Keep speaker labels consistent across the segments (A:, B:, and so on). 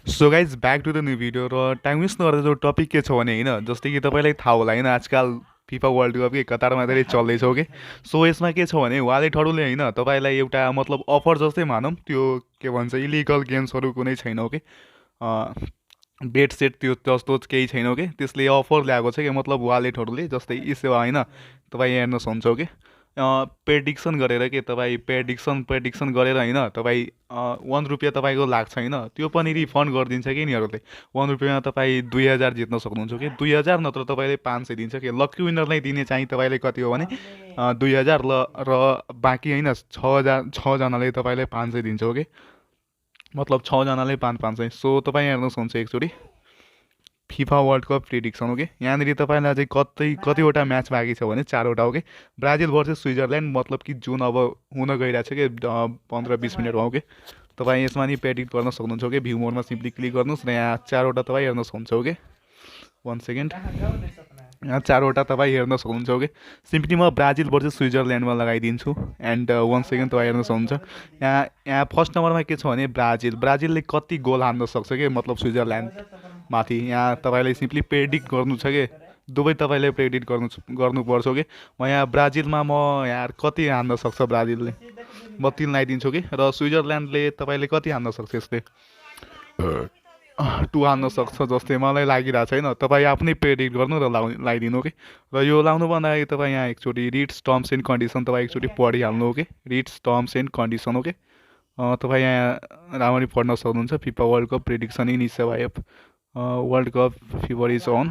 A: So guys back to the new video र time waste नगरेर जो टपिक के छ भने होइन जस्तै कि तपाईँलाई थाहा होला होइन आजकल फिफा वर्ल्ड कप के कतारमा धेरै चल्दैछ कि सो यसमा के छ भने वालेटहरूले होइन तपाईँलाई एउटा मतलब अफर जस्तै मानौँ त्यो के भन्छ इलिगल गेम्सहरू कुनै छैन हो कि बेट सेट त्यो जस्तो केही छैन कि त्यसले अफर ल्याएको छ कि मतलब वालेटहरूले जस्तै इसेवा होइन तपाईँ हेर्न सक्नुहुन्छ कि प्रेडिक्सन गरेर के तपाईँ प्रेडिक्सन गरेर होइन तपाईँ 1 रुपियाँ तपाईँको लाग्छ होइन त्यो पनि रिफन्ड गरिदिन्छ कि यिनीहरूले 1 रुपियाँमा तपाईँ 2000 जित्न सक्नुहुन्छ कि 2000 नत्र तपाईँले 500 दिन्छ कि लक्की विनरलाई दिने चाहिँ तपाईँले कति हो भने 2000 र बाँकी होइन 6000 छजनाले तपाईँले 500 दिन्छ हो कि मतलब 6जनाले 500 सो तपाईँ हेर्न सक्नुहुन्छ एकचोटि फिफा वर्ल्ड कप प्रिडिक्सन हो कि यहाँनिर तपाईँलाई अझै कतिवटा म्याच बाँकी छ भने 4वटा हो कि ब्राजिल भर्सेस स्विजरल्यान्ड मतलब कि जुन अब हुन गइरहेको छ कि 15-20 मिनटमा हो कि तपाईँ यसमा नि प्रेडिक्ट गर्न सक्नुहुन्छ हो कि भ्यू मोडमा सिम्पली क्लिक गर्नुहोस् र यहाँ 4वटा तपाईँ हेर्न सक्नुहुन्छ हो कि 1 सेकेन्ड यहाँ 4वटा तपाईँ हेर्न सक्नुहुन्छ हो कि सिम्पली म ब्राजिल भर्सेस स्विजरल्यान्डमा लगाइदिन्छु एन्ड 1 सेकेन्ड तपाईँ हेर्न सक्नुहुन्छ यहाँ यहाँ फर्स्ट नम्बरमा के छ भने ब्राजिलले कति गोल हान्न सक्छ कि मतलब स्विजरल्यान्ड माथि यहाँ तपाईँले सिम्पली प्रेडिक्ट गर्नु छ कि दुवै तपाईँले प्रेडिक्ट गर्नुपर्छ कि म यहाँ ब्राजिलमा म यहाँ कति हान्न सक्छ ब्राजिलले म 3 लगाइदिन्छु कि र स्विजरल्यान्डले तपाईँले कति हान्न सक्छ यसले 2 हान्न सक्छ जस्तै मलाई लागिरहेको छैन तपाईँ आफ्नै प्रेडिक्ट गर्नु र लगाइदिनु कि र यो लाउनुभन्दा अगाडि तपाईँ यहाँ एकचोटि रिड्स टर्म्स एन्ड कन्डिसन तपाईँ एकचोटि पढिहाल्नु हो कि रिड्स टर्म्स एन्ड कन्डिसन हो कि तपाईँ यहाँ राम्ररी पढ्न सक्नुहुन्छ FIFA world cup prediction in eSewa app world cup fever is on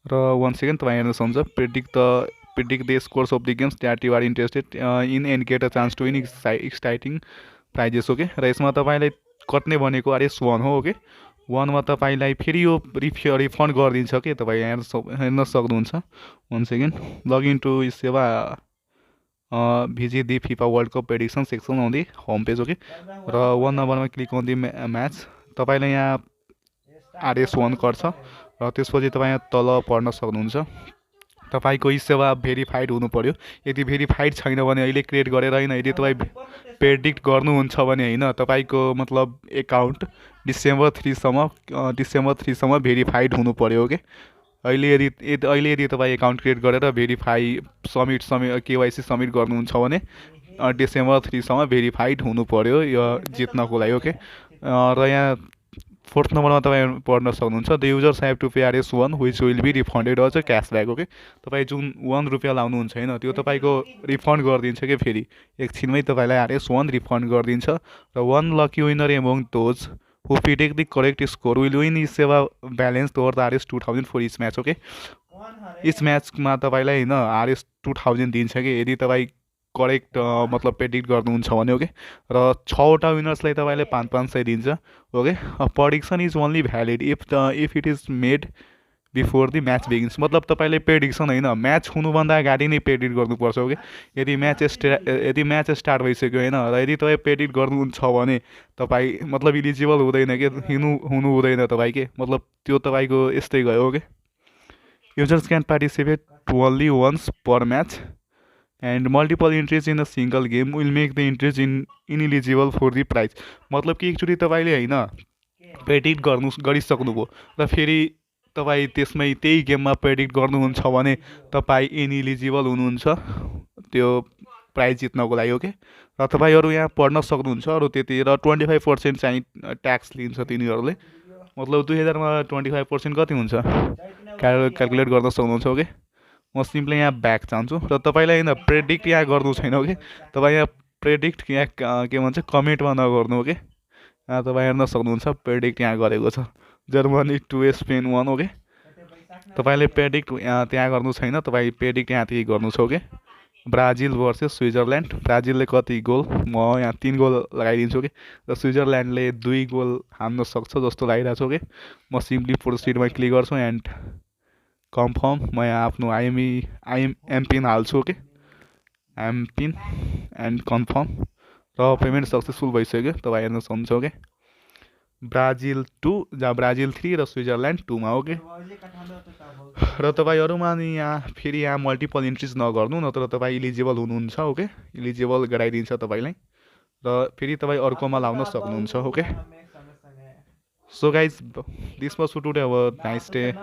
A: र 1 सेकेन्ड तपाईँ हेर्न सक्नुहुन्छ predict the scores of the games that you are interested in and get a chance to win exciting prizes हो कि र यसमा तपाईँलाई कट्ने भनेको RS1 हो कि 1मा तपाईँलाई फेरि यो रिफन्ड गरिदिन्छ कि तपाईँ हेर्न सक्नुहुन्छ 1 second login to eSewa visit the FIFA world cup prediction section on the home page हो कि र 1 नम्बरमा क्लिक अन दि म्याच तपाईँलाई यहाँ RS1 गर्छ र त्यसपछि तपाईँ यहाँ तल पढ्न सक्नुहुन्छ तपाईँको इसेवा भेरिफाइड हुनु पर्यो यदि भेरिफाइड छैन भने अहिले क्रिएट गरेर होइन यदि तपाईँ प्रेडिक्ट गर्नुहुन्छ भने होइन तपाईँको मतलब एकाउन्ट डिसेम्बर 3सम्म भेरिफाइड हुनु पर्यो कि अहिले यदि तपाईँ एकाउन्ट क्रिएट गरेर भेरिफाई सब्मिट केवाइसी सब्मिट गर्नुहुन्छ भने डिसेम्बर 3सम्म भेरिफाइड हुनु पर्यो यो जित्नको लागि ओके र यहाँ 4th नम्बरमा तपाईँ पढ्न सक्नुहुन्छ the users have to pay RS1 which will be refunded अझ क्यासब्याक हो कि तपाईँ जुन 1 रुपियाँ लाउनुहुन्छ होइन त्यो तपाईँको रिफन्ड गरिदिन्छ कि फेरि एकछिनमै तपाईँलाई RS1 रिफन्ड गरिदिन्छ र 1 lucky winner among those who predict the correct score will win eSewa balance तोवर the RS2000 for each match okay each म्याचमा तपाईँलाई होइन RS2000 दिन्छ कि यदि तपाईँ करेक्ट मतलब प्रेडिक्ट गर्नुहुन्छ भने ओके र 6वटा विनर्सलाई तपाईँले 500 दिन्छ okay prediction is only valid if it is made before the match begins मतलब तपाईँले प्रेडिक्सन होइन म्याच हुनुभन्दा अगाडि नै प्रेडिक्ट गर्नुपर्छ ओके यदि म्याच स्टार्ट भइसक्यो होइन र यदि तपाईँ प्रेडिक्ट गर्नुहुन्छ भने तपाईँ मतलब इलिजिबल हुँदैन कि हुनु हुँदैन तपाईँ के मतलब त्यो तपाईँको यस्तै गयो okay users can participate only once per match and multiple entries in a single game will make the entries ineligible for the prize मतलब कि एकचोटि तपाईँले होइन प्रेडिक्ट गरिसक्नुभयो र फेरि तपाईँ त्यसमै त्यही गेममा प्रेडिक्ट गर्नुहुन्छ भने तपाईँ इनइलिजिबल हुनुहुन्छ त्यो प्राइज जित्नको लागि हो कि र तपाईँहरू यहाँ पढ्न सक्नुहुन्छ अरू त्यति र 25% चाहिँ ट्याक्स लिन्छ तिनीहरूले मतलब 2000मा 25% कति हुन्छ क्यालकुलेट गर्न सक्नुहुन्छ हो कि म सिम्पली यहाँ ब्याक चाहन्छु र तपाईँलाई होइन प्रेडिक्ट यहाँ गर्नु छैन हो कि तपाईँ यहाँ प्रेडिक्ट यहाँ के भन्छ कमेन्टमा नगर्नु हो कि यहाँ तपाईँ हेर्न सक्नुहुन्छ प्रेडिक्ट यहाँ गरेको छ जर्मनी 2 स्पेन 1 हो कि तपाईँले प्रेडिक्ट यहाँ त्यहाँ गर्नु छैन तपाईँ प्रेडिक्ट यहाँदेखि गर्नु छ कि ब्राजिल भर्सेस स्विजरल्यान्ड ब्राजिलले कति गोल म यहाँ 3 गोल लगाइदिन्छु कि र स्विजरल्यान्डले 2 गोल हान्न सक्छ जस्तो लागिरहेको छ कि म सिम्पली प्रोसिडमा क्लिक गर्छु एन्ड कन्फर्म म यहाँ आफ्नो एमपिन हाल्छु कि एमपिन एन्ड कन्फर्म र पेमेन्ट सक्सेसफुल भइसक्यो तपाईँ हेर्न सक्नुहुन्छ कि ब्राजिल 2 जहाँ ब्राजिल 3 र स्विजरल्यान्ड 2मा हो कि र तपाईँहरूमा नि यहाँ फेरि यहाँ मल्टिपल इन्ट्रिज नगर्नु नत्र तपाईँ इलिजिबल हुनुहुन्छ ओके इलिजिबल गराइदिन्छ तपाईँलाई र फेरि तपाईँ अर्कोमा लाउन सक्नुहुन्छ okay So guys, this was for today. Have a nice day.